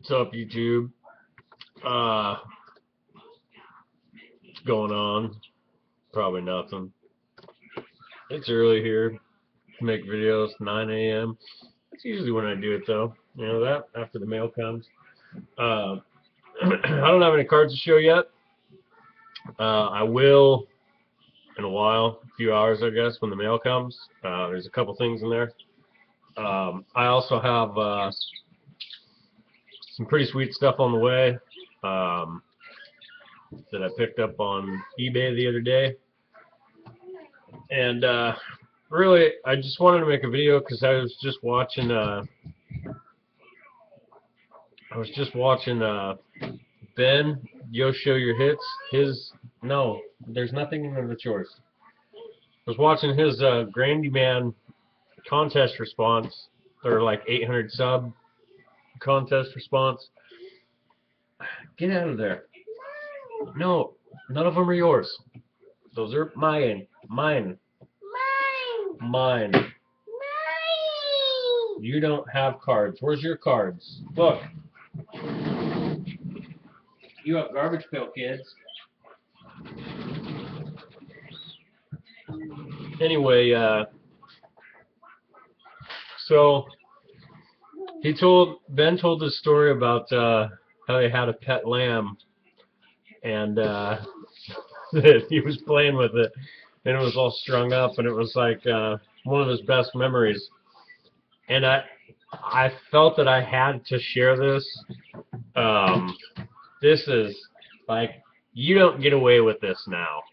What's up, YouTube? Uh, what's going on? Probably nothing. It's early here to make videos, 9 a.m. That's usually when I do it, though. You know that, after the mail comes. Uh, I don't have any cards to show yet. I will in a while, a few hours, I guess, when the mail comes. There's a couple things in there. I also have some pretty sweet stuff on the way that I picked up on eBay the other day. And really, I just wanted to make a video because I was just watching Ben Yo Show Your Hits. No, there's nothing in there that's yours. I was watching his Grandy Man contest response, or like 800 sub contest response. Get out of there. No, none of them are yours. Those are mine. Mine. Mine. You don't have cards. Where's your cards? Look. You have garbage pail kids. Anyway, so Ben told this story about how they had a pet lamb, and that he was playing with it, and it was all strung up, and it was like one of his best memories. And I felt that I had to share this. This is like, you don't get away with this now.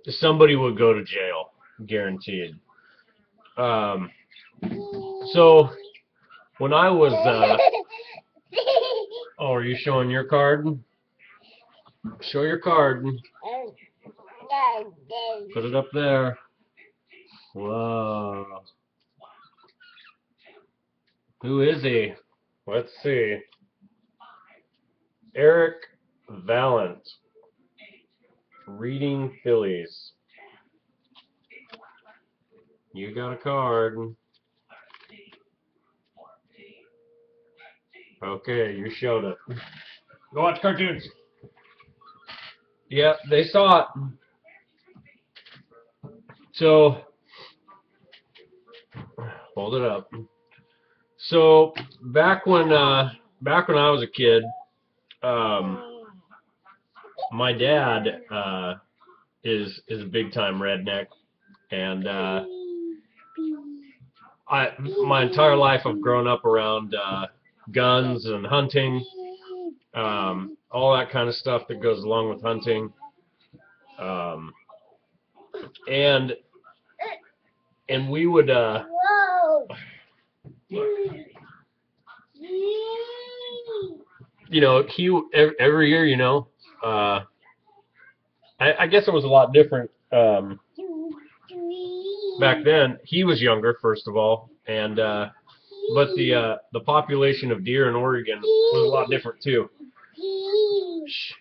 Somebody would go to jail, guaranteed. So when I was oh, are you showing your card? Show your card. Put it up there. Whoa. Who is he? Let's see. Eric Valent. Reading Phillies. You got a card. Okay, you showed it. Go watch cartoons. Yep, they saw it. So, hold it up. So, back when I was a kid, my dad is a big time redneck, and my entire life I've grown up around guns and hunting, all that kind of stuff that goes along with hunting, and we would you know, every year, you know, I guess it was a lot different back then. He was younger, first of all, and but the population of deer in Oregon was a lot different too. Shh.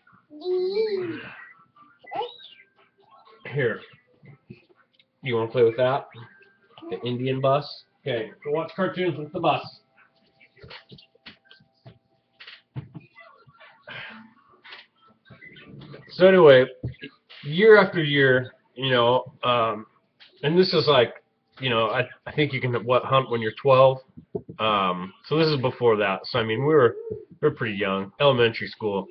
Here, you want to play with that? The Indian bus? Okay, go watch cartoons with the bus. So anyway, year after year, you know, and this is like, you know, I think you can hunt when you're 12. So this is before that. So I mean, we were pretty young, elementary school.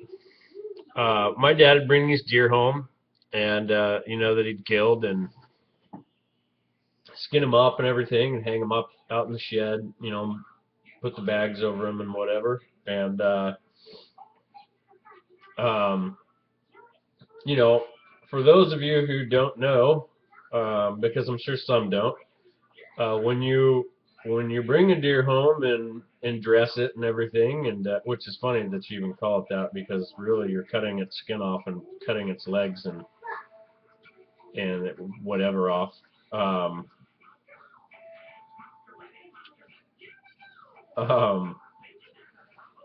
My dad would bring these deer home, and you know, that he'd killed, and skin them up and everything, and hang them up out in the shed. You know, put the bags over them and whatever, and you know, for those of you who don't know, because I'm sure some don't, when you bring a deer home and dress it and everything, and which is funny that you even call it that, because really you're cutting its skin off and cutting its legs and whatever off.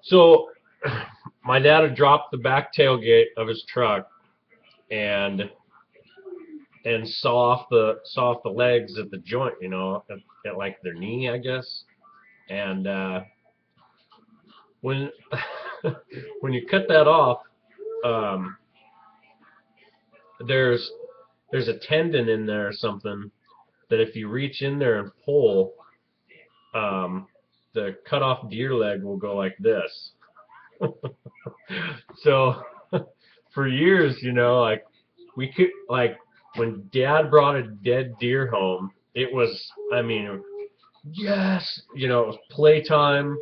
So my dad had dropped the back tailgate of his truck and saw off the legs at the joint, you know, at like their knee, I guess, and when when you cut that off, um, there's a tendon in there or something that if you reach in there and pull, the cut off deer leg will go like this. So for years, you know, like we could like when Dad brought a dead deer home, it was, I mean, yes, you know, it was playtime.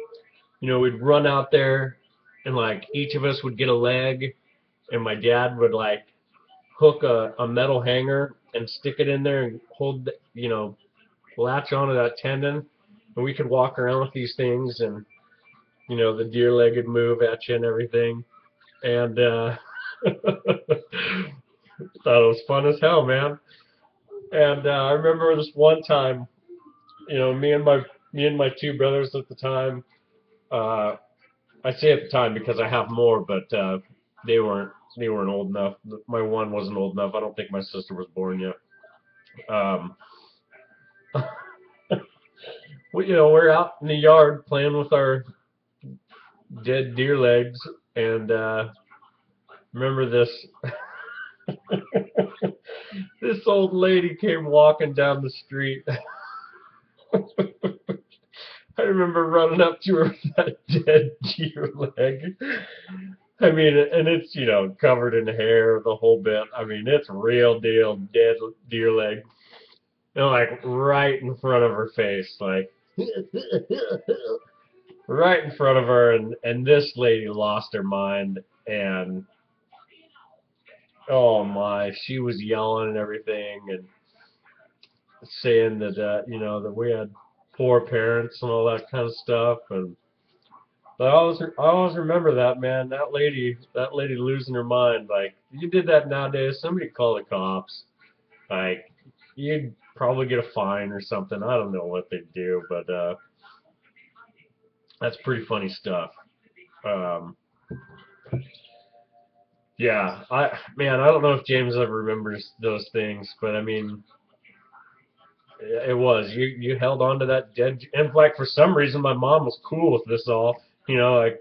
You know, we'd run out there and like each of us would get a leg, and my dad would like hook a metal hanger and stick it in there and hold, you know, latch onto that tendon, and we could walk around with these things, and you know, the deer leg would move at you and everything. And thought it was fun as hell, man. And I remember this one time, you know, me and my two brothers at the time. Uh, I say at the time because I have more, but they weren't old enough. My one wasn't old enough. I don't think my sister was born yet. Um, you know, we're out in the yard playing with our dead deer legs, and remember this. This old lady came walking down the street. I remember running up to her with that dead deer leg. I mean, and it's, you know, covered in hair, the whole bit. I mean, it's real deal dead deer leg. You know, like right in front of her face, like right in front of her, and this lady lost her mind, and oh my, she was yelling and everything, and saying that you know, that we had poor parents and all that kind of stuff. And but I always remember that, man. That lady losing her mind. Like, you did that nowadays, somebody call the cops. Like, you'd probably get a fine or something. I don't know what they'd do, but that's pretty funny stuff. Um, yeah, man, I don't know if James ever remembers those things, but I mean, it was you held on to that dead. And like for some reason, my mom was cool with this all. You know, like,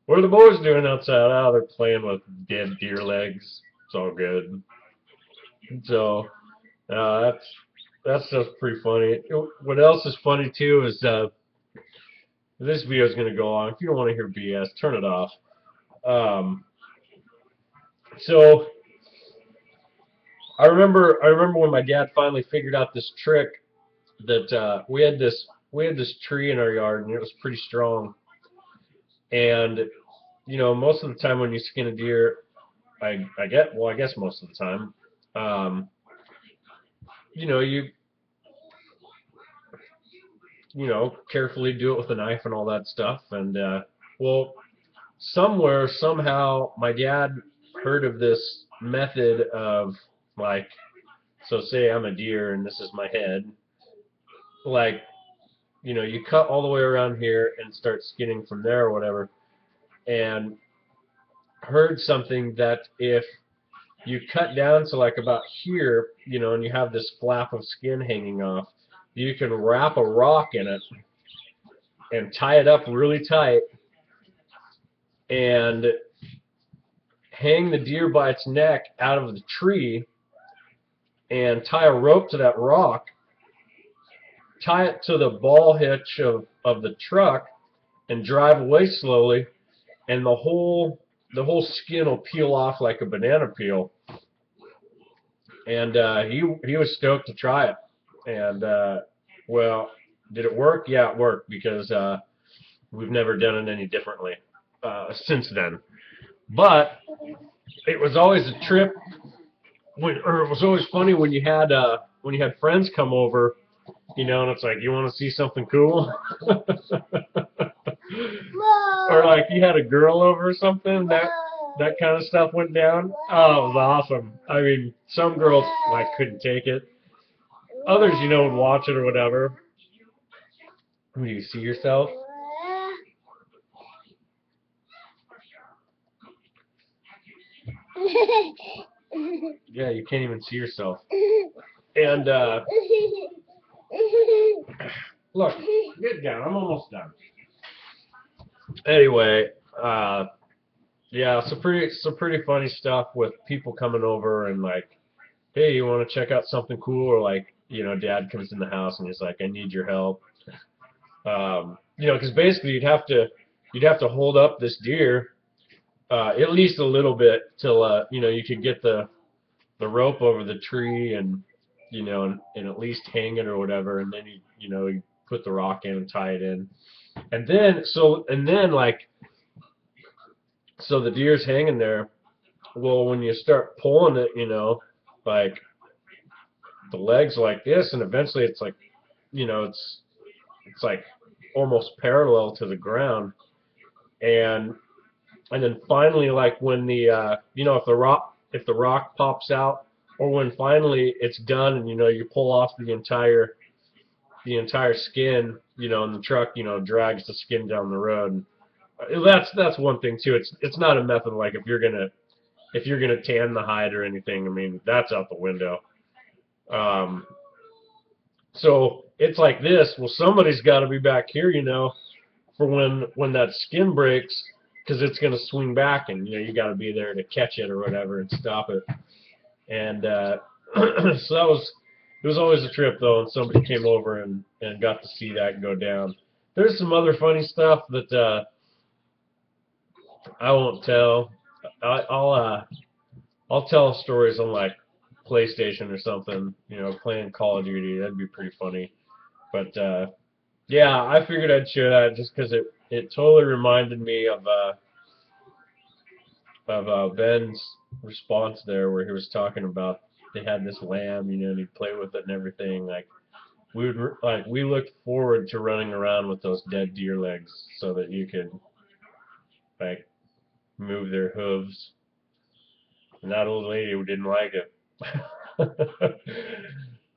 what are the boys doing outside? Oh, they're playing with dead deer legs. It's all good. So that's just pretty funny. What else is funny too is this video is gonna go on. If you don't want to hear BS, turn it off. Um, so I remember when my dad finally figured out this trick that we had this tree in our yard, and it was pretty strong. And you know, most of the time when you skin a deer, I guess most of the time, you know, you know, carefully do it with a knife and all that stuff. And well, somewhere, somehow, my dad heard of this method of, like, so say I'm a deer and this is my head, like, you know, you cut all the way around here and start skinning from there or whatever, and heard something that if you cut down to like about here, you know, and you have this flap of skin hanging off, you can wrap a rock in it and tie it up really tight and hang the deer by its neck out of the tree and tie a rope to that rock, tie it to the ball hitch of the truck, and drive away slowly, and the whole skin will peel off like a banana peel. And he was stoked to try it. And well, did it work? Yeah, it worked, because we've never done it any differently since then. But it was always a trip, or it was always funny when you had friends come over, you know, and it's like, you want to see something cool? Or like you had a girl over or something, that kind of stuff went down. Oh, it was awesome. I mean, some girls like couldn't take it. Others, you know, would watch it or whatever. Do you see yourself? Yeah, you can't even see yourself. And look, get down. I'm almost done. Anyway, yeah, some pretty funny stuff with people coming over and like, hey, you want to check out something cool? Or like, dad comes in the house and he's like, I need your help. Because basically you'd have to hold up this deer at least a little bit till you could get the rope over the tree and and at least hang it or whatever, and then you put the rock in and tie it in, and then like so the deer's hanging there. Well, when you start pulling it, like the legs like this, and eventually it's like it's like almost parallel to the ground, and then finally, like when the if the rock pops out, or when finally it's done and you pull off the entire skin, and the truck drags the skin down the road. That's one thing too. It's not a method like if you're gonna tan the hide or anything. I mean, that's out the window. Um, so it's like this. Well, somebody's got to be back here, for when that skin breaks, because it's going to swing back, and you got to be there to catch it or whatever and stop it. And so it was always a trip though, and somebody came over and got to see that go down. There's some other funny stuff that I won't tell. I'll tell stories on like PlayStation or something, playing Call of Duty. That'd be pretty funny. But yeah, I figured I'd share that just because it totally reminded me of Ben's response there, where he was talking about they had this lamb, and he'd play with it and everything. Like we looked forward to running around with those dead deer legs so that you could like move their hooves. And that old lady who didn't like it.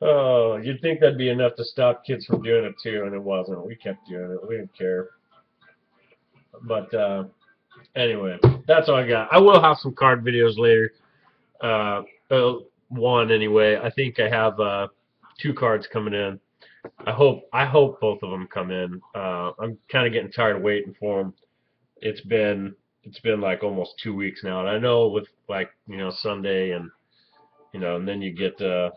Oh, you'd think that'd be enough to stop kids from doing it too, and it wasn't. We kept doing it. We didn't care. But anyway, that's all I got. I will have some card videos later. One anyway. I think I have 2 cards coming in. I hope both of them come in. I'm kind of getting tired of waiting for them. It's been like almost 2 weeks now, and I know with like Sunday and and then you get a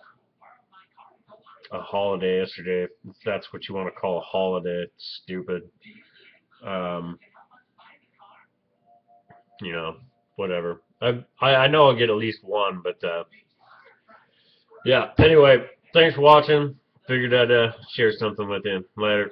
holiday yesterday, if that's what you want to call a holiday. It's stupid. Um, Whatever. I know I'll get at least one, but yeah. Anyway, thanks for watching. Figured I'd share something with you. Later.